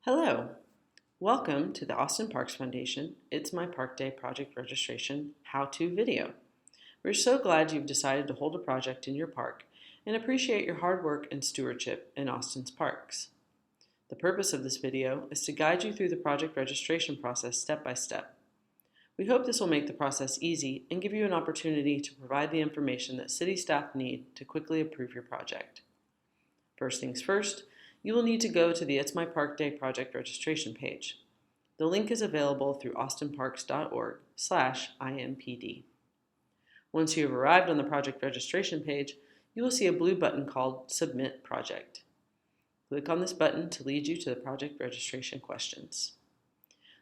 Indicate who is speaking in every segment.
Speaker 1: Hello, welcome to the Austin Parks Foundation It's My Park Day project registration how-to video. We're so glad you've decided to hold a project in your park and appreciate your hard work and stewardship in Austin's parks. The purpose of this video is to guide you through the project registration process step by step. We hope this will make the process easy and give you an opportunity to provide the information that city staff need to quickly approve your project. First things first, you will need to go to the It's My Park Day project registration page. The link is available through austinparks.org/IMPD. Once you have arrived on the project registration page, you will see a blue button called Submit Project. Click on this button to lead you to the project registration questions.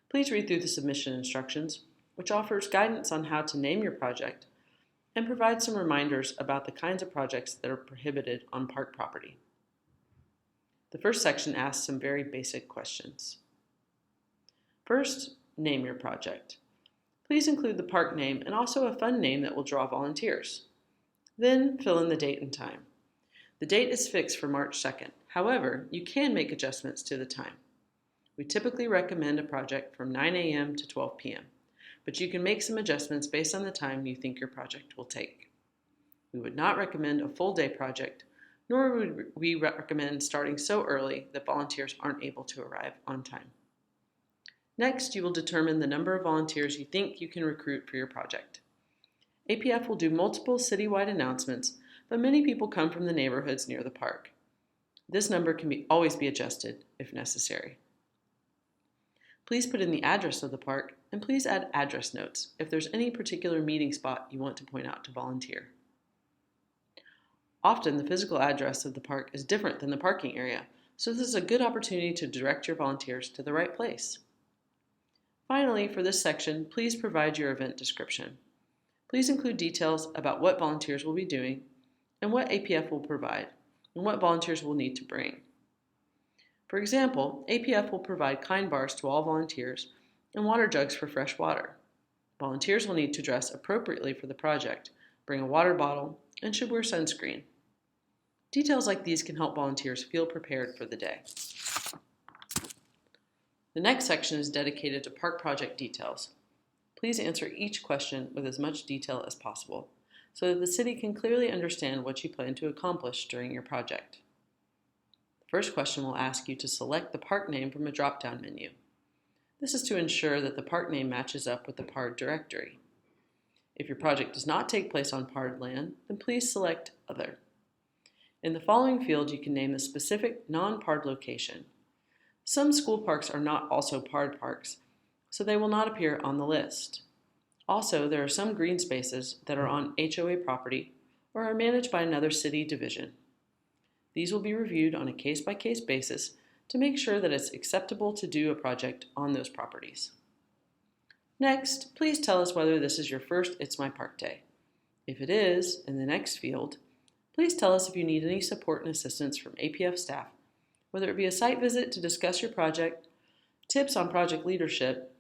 Speaker 1: Please read through the submission instructions, which offers guidance on how to name your project and provides some reminders about the kinds of projects that are prohibited on park property. The first section asks some very basic questions. First, name your project. Please include the park name and also a fun name that will draw volunteers. Then fill in the date and time. The date is fixed for March 2nd. However, you can make adjustments to the time. We typically recommend a project from 9 a.m. to 12 p.m., but you can make some adjustments based on the time you think your project will take. We would not recommend a full day project, nor would we recommend starting so early that volunteers aren't able to arrive on time. Next, you will determine the number of volunteers you think you can recruit for your project. APF will do multiple citywide announcements, but many people come from the neighborhoods near the park. This number can always be adjusted if necessary. Please put in the address of the park, and please add address notes if there's any particular meeting spot you want to point out to volunteer. Often the physical address of the park is different than the parking area, so this is a good opportunity to direct your volunteers to the right place. Finally, for this section, please provide your event description. Please include details about what volunteers will be doing and what APF will provide and what volunteers will need to bring. For example, APF will provide kind bars to all volunteers and water jugs for fresh water. Volunteers will need to dress appropriately for the project, bring a water bottle, and should wear sunscreen. Details like these can help volunteers feel prepared for the day. The next section is dedicated to park project details. Please answer each question with as much detail as possible so that the city can clearly understand what you plan to accomplish during your project. The first question will ask you to select the park name from a drop-down menu. This is to ensure that the park name matches up with the PARD directory. If your project does not take place on PARD land, then please select Other. In the following field, you can name a specific non-PARD location. Some school parks are not also PARD parks, so they will not appear on the list. Also, there are some green spaces that are on HOA property or are managed by another city division. These will be reviewed on a case-by-case basis to make sure that it's acceptable to do a project on those properties. Next, please tell us whether this is your first It's My Park Day. If it is, in the next field, please tell us if you need any support and assistance from APF staff, whether it be a site visit to discuss your project, tips on project leadership,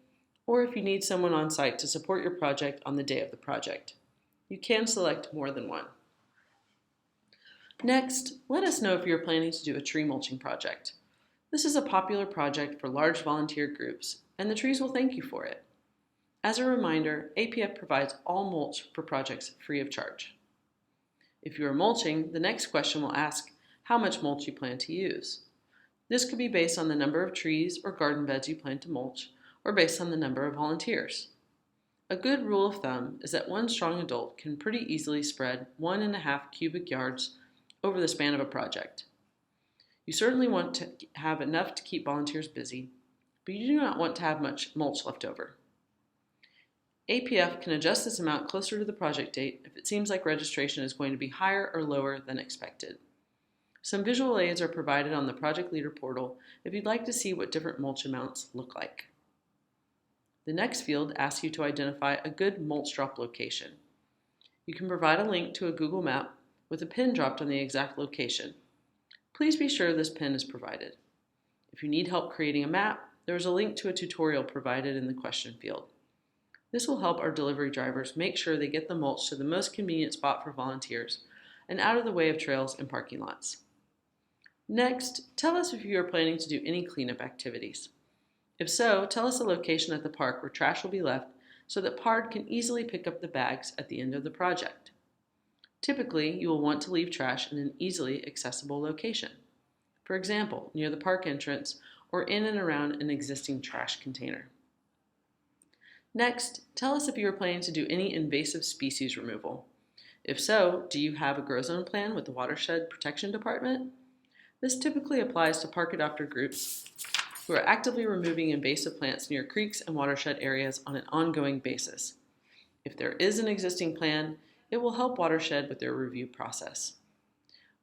Speaker 1: or if you need someone on site to support your project on the day of the project. You can select more than one. Next, let us know if you're planning to do a tree mulching project. This is a popular project for large volunteer groups, and the trees will thank you for it. As a reminder, APF provides all mulch for projects free of charge. If you are mulching, the next question will ask how much mulch you plan to use. This could be based on the number of trees or garden beds you plan to mulch, or based on the number of volunteers. A good rule of thumb is that one strong adult can pretty easily spread 1.5 cubic yards over the span of a project. You certainly want to have enough to keep volunteers busy, but you do not want to have much mulch left over. APF can adjust this amount closer to the project date if it seems like registration is going to be higher or lower than expected. Some visual aids are provided on the Project Leader portal if you'd like to see what different mulch amounts look like. The next field asks you to identify a good mulch drop location. You can provide a link to a Google map with a pin dropped on the exact location. Please be sure this pin is provided. If you need help creating a map, there is a link to a tutorial provided in the question field. This will help our delivery drivers make sure they get the mulch to the most convenient spot for volunteers and out of the way of trails and parking lots. Next, tell us if you are planning to do any cleanup activities. If so, tell us a location at the park where trash will be left so that PARD can easily pick up the bags at the end of the project. Typically, you will want to leave trash in an easily accessible location. For example, near the park entrance or in and around an existing trash container. Next, tell us if you are planning to do any invasive species removal. If so, do you have a grow zone plan with the Watershed Protection Department? This typically applies to park adopter groups who are actively removing invasive plants near creeks and watershed areas on an ongoing basis. If there is an existing plan, it will help Watershed with their review process.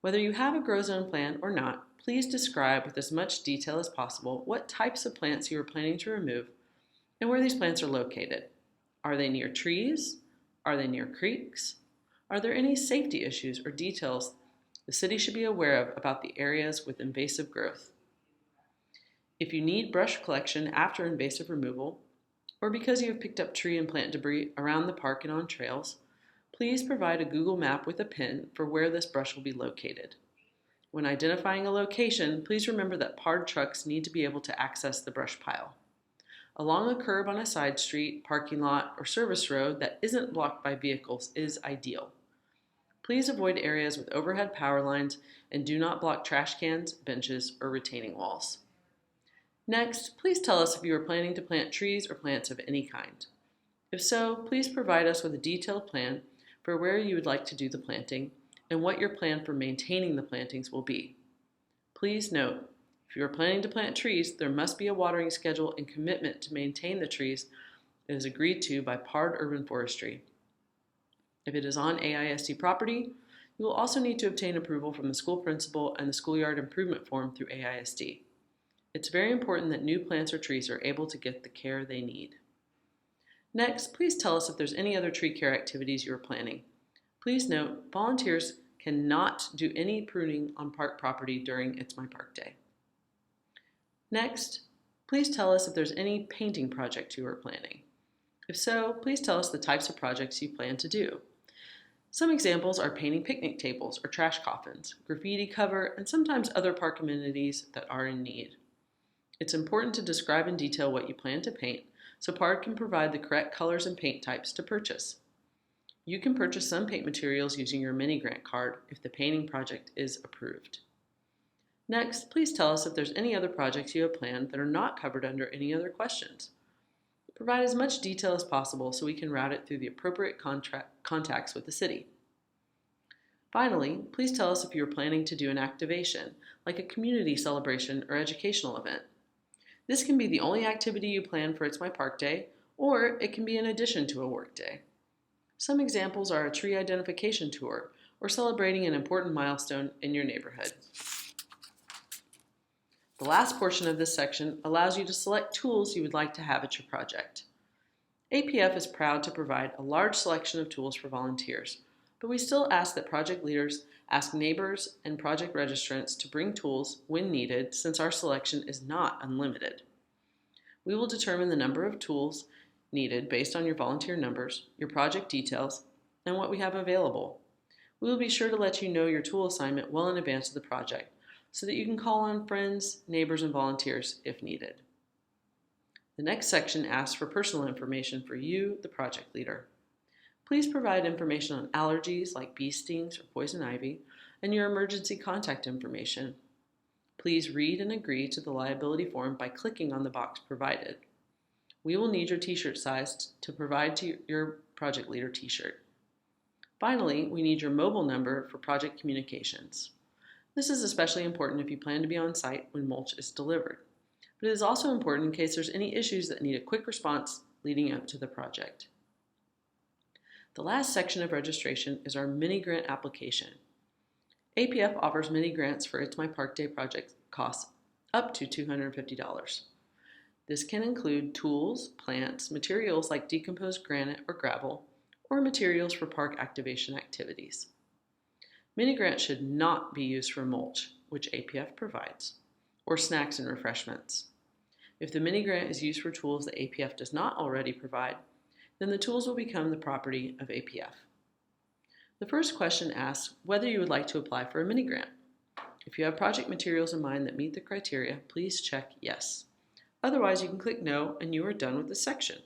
Speaker 1: Whether you have a grow zone plan or not, please describe with as much detail as possible what types of plants you are planning to remove and where these plants are located. Are they near trees? Are they near creeks? Are there any safety issues or details the city should be aware of about the areas with invasive growth? If you need brush collection after invasive removal, or because you have picked up tree and plant debris around the park and on trails, please provide a Google map with a pin for where this brush will be located. When identifying a location, please remember that PARD trucks need to be able to access the brush pile. Along a curb on a side street, parking lot, or service road that isn't blocked by vehicles is ideal. Please avoid areas with overhead power lines and do not block trash cans, benches, or retaining walls. Next, please tell us if you are planning to plant trees or plants of any kind. If so, please provide us with a detailed plan for where you would like to do the planting and what your plan for maintaining the plantings will be. Please note, if you are planning to plant trees, there must be a watering schedule and commitment to maintain the trees that is agreed to by PARD Urban Forestry. If it is on AISD property, you will also need to obtain approval from the school principal and the schoolyard improvement form through AISD. It's very important that new plants or trees are able to get the care they need. Next, please tell us if there's any other tree care activities you are planning. Please note, volunteers cannot do any pruning on park property during It's My Park Day. Next, please tell us if there's any painting project you are planning. If so, please tell us the types of projects you plan to do. Some examples are painting picnic tables or trash coffins, graffiti cover, and sometimes other park amenities that are in need. It's important to describe in detail what you plan to paint so PARD can provide the correct colors and paint types to purchase. You can purchase some paint materials using your mini grant card if the painting project is approved. Next, please tell us if there's any other projects you have planned that are not covered under any other questions. Provide as much detail as possible so we can route it through the appropriate contacts with the city. Finally, please tell us if you are planning to do an activation, like a community celebration or educational event. This can be the only activity you plan for It's My Park Day, or it can be in addition to a work day. Some examples are a tree identification tour or celebrating an important milestone in your neighborhood. The last portion of this section allows you to select tools you would like to have at your project. APF is proud to provide a large selection of tools for volunteers, but we still ask that project leaders ask neighbors and project registrants to bring tools when needed, since our selection is not unlimited. We will determine the number of tools needed based on your volunteer numbers, your project details, and what we have available. We will be sure to let you know your tool assignment well in advance of the project, so that you can call on friends, neighbors, and volunteers if needed. The next section asks for personal information for you, the project leader. Please provide information on allergies like bee stings or poison ivy, and your emergency contact information. Please read and agree to the liability form by clicking on the box provided. We will need your t-shirt size to provide to your project leader t-shirt. Finally, we need your mobile number for project communications. This is especially important if you plan to be on site when mulch is delivered, but it is also important in case there's any issues that need a quick response leading up to the project. The last section of registration is our mini grant application. APF offers mini grants for It's My Park Day project costs up to $250. This can include tools, plants, materials like decomposed granite or gravel, or materials for park activation activities. Mini grants should not be used for mulch, which APF provides, or snacks and refreshments. If the mini grant is used for tools that APF does not already provide, then the tools will become the property of APF. The first question asks whether you would like to apply for a mini grant. If you have project materials in mind that meet the criteria, please check yes. Otherwise, you can click no and you are done with this section.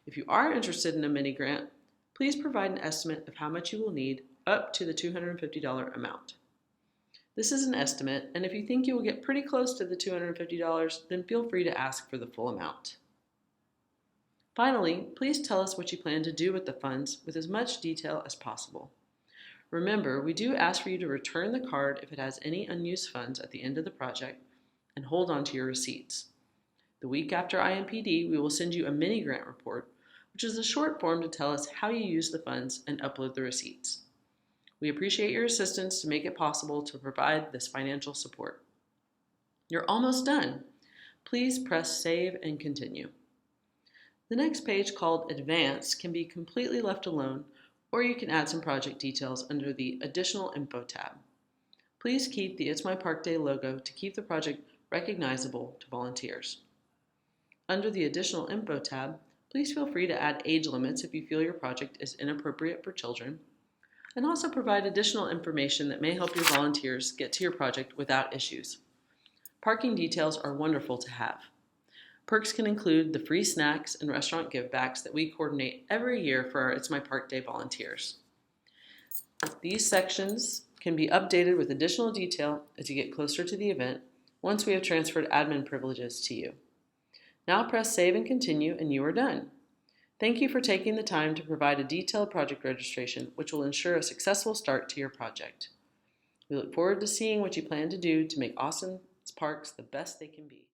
Speaker 1: If you are interested in a mini grant, please provide an estimate of how much you will need up to the $250 amount. This is an estimate, and if you think you will get pretty close to the $250, then feel free to ask for the full amount. Finally, please tell us what you plan to do with the funds with as much detail as possible. Remember, we do ask for you to return the card if it has any unused funds at the end of the project and hold on to your receipts. The week after IMPD, we will send you a mini grant report, which is a short form to tell us how you use the funds and upload the receipts. We appreciate your assistance to make it possible to provide this financial support. You're almost done. Please press Save and Continue. The next page, called Advance, can be completely left alone, or you can add some project details under the Additional Info tab. Please keep the It's My Park Day logo to keep the project recognizable to volunteers. Under the Additional Info tab, please feel free to add age limits if you feel your project is inappropriate for children, and also provide additional information that may help your volunteers get to your project without issues. Parking details are wonderful to have. Perks can include the free snacks and restaurant givebacks that we coordinate every year for our It's My Park Day volunteers. These sections can be updated with additional detail as you get closer to the event once we have transferred admin privileges to you. Now press Save and Continue and you are done. Thank you for taking the time to provide a detailed project registration, which will ensure a successful start to your project. We look forward to seeing what you plan to do to make Austin's parks the best they can be.